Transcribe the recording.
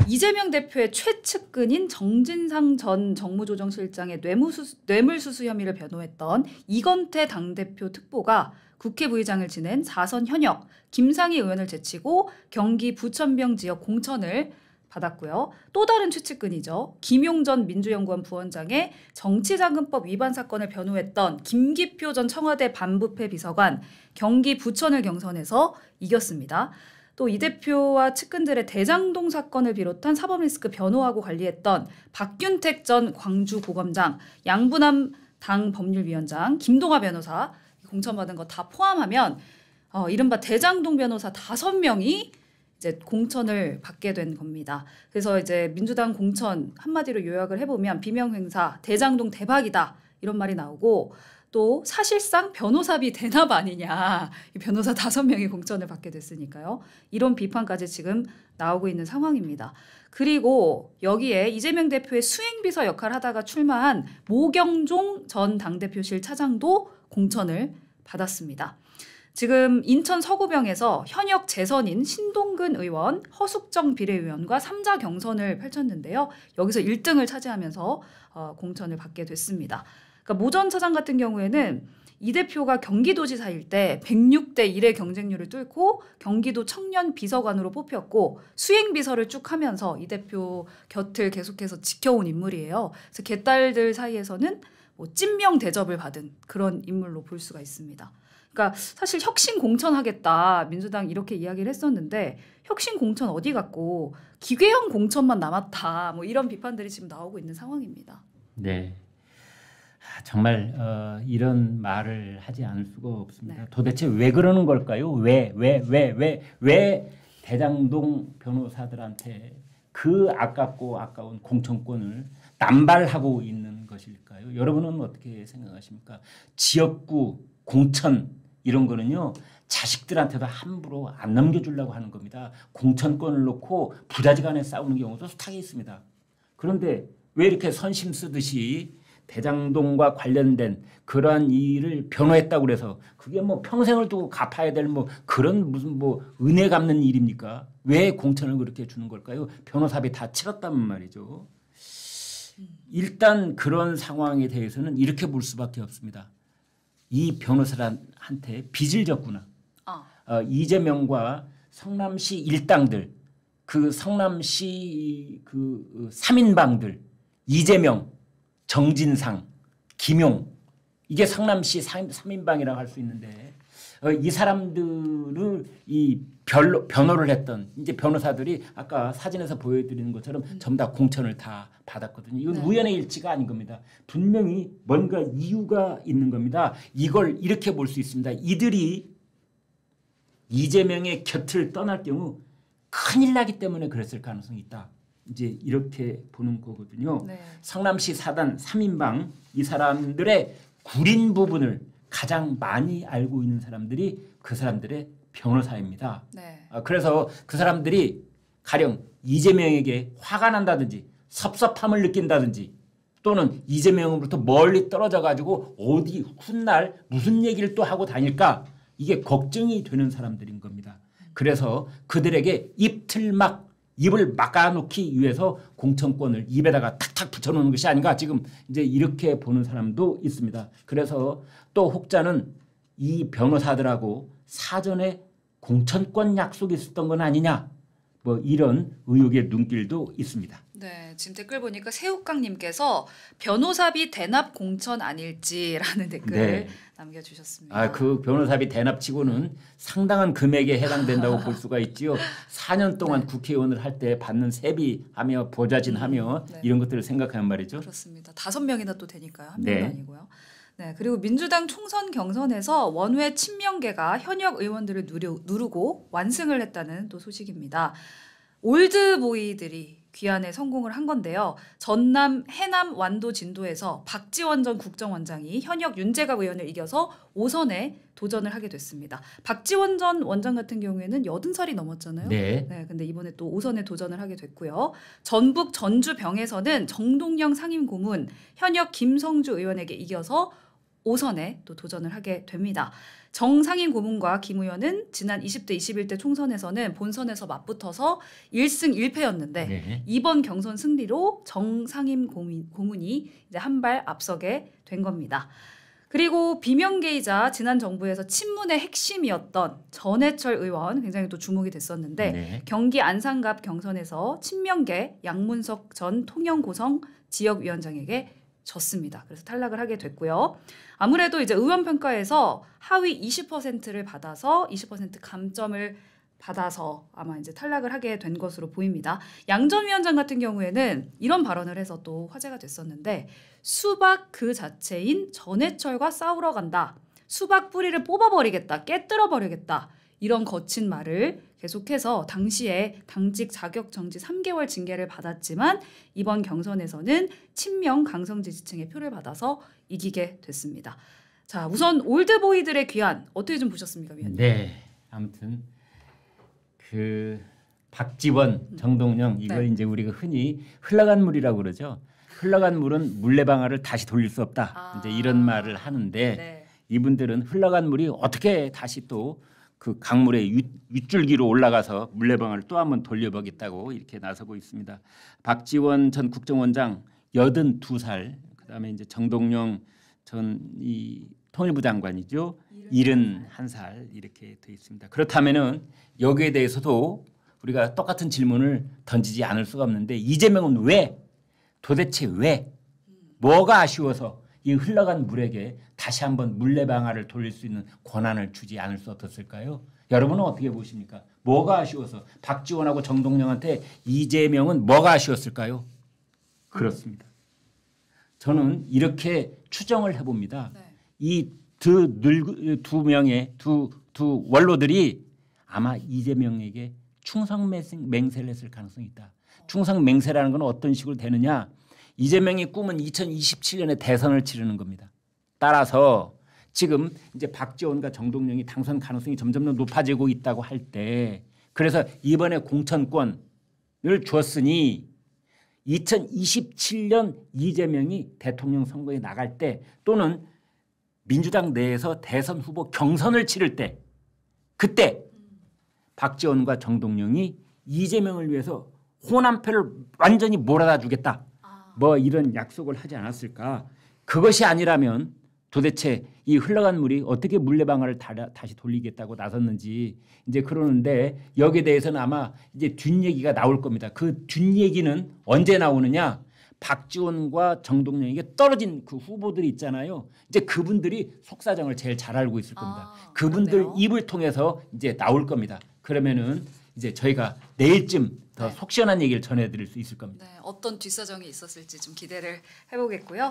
이재명 대표의 최측근인 정진상 전 정무조정실장의 뇌물수수 혐의를 변호했던 이건태 당대표 특보가 국회 부의장을 지낸 4선 현역 김상희 의원을 제치고 경기 부천병 지역 공천을 받았고요. 또 다른 최측근이죠. 김용전 민주연구원 부원장의 정치자금법 위반 사건을 변호했던 김기표 전 청와대 반부패 비서관 경기 부천을 경선에서 이겼습니다. 또 이 대표와 측근들의 대장동 사건을 비롯한 사법리스크 변호하고 관리했던 박균택 전 광주고검장, 양부남 당 법률위원장, 김동아 변호사 공천받은 거 다 포함하면 이른바 대장동 변호사 5명이 이제 공천을 받게 된 겁니다. 그래서 이제 민주당 공천 한마디로 요약을 해보면 비명행사, 대장동 대박이다 이런 말이 나오고 또 사실상 변호사비 대납 아니냐. 이 변호사 5명이 공천을 받게 됐으니까요. 이런 비판까지 지금 나오고 있는 상황입니다. 그리고 여기에 이재명 대표의 수행비서 역할을 하다가 출마한 모경종 전 당대표실 차장도 공천을 받았습니다. 지금 인천 서구병에서 현역 재선인 신동근 의원, 허숙정 비례의원과 3자 경선을 펼쳤는데요. 여기서 1등을 차지하면서 공천을 받게 됐습니다. 그러니까 모 전 차장 같은 경우에는 이 대표가 경기도지사일 때 106대 1의 경쟁률을 뚫고 경기도 청년 비서관으로 뽑혔고 수행비서를 쭉 하면서 이 대표 곁을 계속해서 지켜온 인물이에요. 그래서 개딸들 사이에서는 뭐 찐명 대접을 받은 그런 인물로 볼 수가 있습니다. 그러니까 사실 혁신 공천하겠다 민주당 이렇게 이야기를 했었는데 혁신 공천 어디 갔고 기괴형 공천만 남았다 뭐 이런 비판들이 지금 나오고 있는 상황입니다. 네. 정말 이런 말을 하지 않을 수가 없습니다. 네. 도대체 왜 그러는 걸까요? 왜 대장동 변호사들한테 그 아깝고 아까운 공천권을 남발하고 있는 것일까요? 여러분은 어떻게 생각하십니까? 지역구 공천 이런 거는요. 자식들한테도 함부로 안 넘겨주려고 하는 겁니다. 공천권을 놓고 부자지간에 싸우는 경우도 수탁이 있습니다. 그런데 왜 이렇게 선심 쓰듯이 대장동과 관련된 그러한 일을 변호했다고 그래서 그게 뭐 평생을 두고 갚아야 될 뭐 그런 무슨 뭐 은혜 갚는 일입니까? 왜 공천을 그렇게 주는 걸까요? 변호사비 다 치렀단 말이죠. 일단 그런 상황에 대해서는 이렇게 볼 수밖에 없습니다. 이 변호사한테 빚을 졌구나. 이재명과 성남시 일당들, 그 성남시 그 3인방들, 이재명, 정진상, 김용 이게 성남시 3인방이라고 할 수 있는데 이 사람들을 이 변호를 했던 이제 변호사들이 아까 사진에서 보여드리는 것처럼 전부 다 공천을 다 받았거든요. 이건 우연의 일치가 아닌 겁니다. 분명히 뭔가 이유가 있는 겁니다. 이걸 이렇게 볼 수 있습니다. 이들이 이재명의 곁을 떠날 경우 큰일 나기 때문에 그랬을 가능성이 있다. 이제 이렇게 보는 거거든요. 네. 성남시 사단 3인방 이 사람들의 구린 부분을 가장 많이 알고 있는 사람들이 그 사람들의 변호사입니다. 네. 그래서 그 사람들이 가령 이재명에게 화가 난다든지 섭섭함을 느낀다든지 또는 이재명으로부터 멀리 떨어져 가지고 어디 훗날 무슨 얘기를 또 하고 다닐까 이게 걱정이 되는 사람들인 겁니다. 그래서 그들에게 입을 막아놓기 위해서 공천권을 입에다가 탁탁 붙여놓는 것이 아닌가 지금 이제 이렇게 보는 사람도 있습니다. 그래서 또 혹자는 이 변호사들하고 사전에 공천권 약속이 있었던 건 아니냐 뭐 이런 의혹의 눈길도 있습니다. 네, 지금 댓글 보니까 새우깡님께서 변호사비 대납 공천 아닐지라는 댓글을 남겨주셨습니다. 그 변호사비 대납치고는 상당한 금액에 해당된다고 볼 수가 있지요. 4년 동안 국회의원을 할 때 받는 세비하며 보좌진하며 이런 것들을 생각하면 말이죠. 그렇습니다. 5명이나 또 되니까요. 한 명도 아니고요. 네, 그리고 민주당 총선 경선에서 원외 친명계가 현역 의원들을 누르고 완승을 했다는 또 소식입니다. 올드보이들이 귀환에 성공을 한 건데요. 전남, 해남, 완도, 진도에서 박지원 전 국정원장이 현역 윤재갑 의원을 이겨서 5선에 도전을 하게 됐습니다. 박지원 전 원장 같은 경우에는 80살이 넘었잖아요. 네. 근데 이번에 또 5선에 도전을 하게 됐고요. 전북 전주병에서는 정동영 상임고문 현역 김성주 의원에게 이겨서 5선에 또 도전을 하게 됩니다. 정상임 고문과 김 의원은 지난 20대, 21대 총선에서는 본선에서 맞붙어서 1승 1패였는데 네. 이번 경선 승리로 정상임 고문이 이제 한 발 앞서게 된 겁니다. 그리고 비명계이자 지난 정부에서 친문의 핵심이었던 전해철 의원 굉장히 또 주목이 됐었는데 네. 경기 안산갑 경선에서 친명계 양문석 전 통영고성 지역위원장에게 졌습니다. 그래서 탈락을 하게 됐고요. 아무래도 이제 의원 평가에서 하위 20%를 받아서 20% 감점을 받아서 아마 이제 탈락을 하게 된 것으로 보입니다. 양 전 위원장 같은 경우에는 이런 발언을 해서 또 화제가 됐었는데 수박 그 자체인 전해철과 싸우러 간다. 수박 뿌리를 뽑아버리겠다. 깨뜨려버리겠다. 이런 거친 말을 계속해서 당시에 당직 자격 정지 3개월 징계를 받았지만 이번 경선에서는 친명 강성 지지층의 표를 받아서 이기게 됐습니다. 자, 우선 올드보이들의 귀환 어떻게 좀 보셨습니까, 위원님? 네, 아무튼 그 박지원, 정동영 이걸 네. 이제 우리가 흔히 흘러간 물이라고 그러죠. 흘러간 물은 물레방아를 다시 돌릴 수 없다. 이제 이런 말을 하는데 네. 이분들은 흘러간 물이 어떻게 다시 또 그 강물의 윗줄기로 올라가서 물레방아를 또 한번 돌려보겠다고 이렇게 나서고 있습니다. 박지원 전 국정원장 82살, 그다음에 이제 정동영 전 이 통일부 장관이죠. 71살 이렇게 돼 있습니다. 그렇다면은 여기에 대해서도 우리가 똑같은 질문을 던지지 않을 수가 없는데 이재명은 왜 도대체 왜 뭐가 아쉬워서 이 흘러간 물에게 다시 한번 물레방아를 돌릴 수 있는 권한을 주지 않을 수 없었을까요? 여러분은 어떻게 보십니까? 뭐가 아쉬워서 박지원하고 정동영한테 이재명은 뭐가 아쉬웠을까요? 그렇습니다. 저는 이렇게 추정을 해봅니다. 네. 이 두 명의 두 원로들이 아마 이재명에게 충성맹세를 했을 가능성이 있다. 충성맹세라는 건 어떤 식으로 되느냐? 이재명의 꿈은 2027년에 대선을 치르는 겁니다. 따라서 지금 이제 박지원과 정동영이 당선 가능성이 점점 더 높아지고 있다고 할 때 그래서 이번에 공천권을 줬으니 2027년 이재명이 대통령 선거에 나갈 때 또는 민주당 내에서 대선 후보 경선을 치를 때 그때 박지원과 정동영이 이재명을 위해서 호남표를 완전히 몰아다 주겠다. 뭐 이런 약속을 하지 않았을까. 그것이 아니라면 도대체 이 흘러간 물이 어떻게 물레방아를 다시 돌리겠다고 나섰는지 이제 그러는데 여기에 대해서는 아마 이제 뒷얘기가 나올 겁니다. 그 뒷얘기는 언제 나오느냐. 박지원과 정동영에게 떨어진 그 후보들이 있잖아요. 이제 그분들이 속사정을 제일 잘 알고 있을 겁니다. 그분들 그렇네요. 입을 통해서 이제 나올 겁니다. 그러면은 이제 저희가 내일쯤 더 속 시원한 얘기를 전해드릴 수 있을 겁니다. 네, 어떤 뒷사정이 있었을지 좀 기대를 해보겠고요.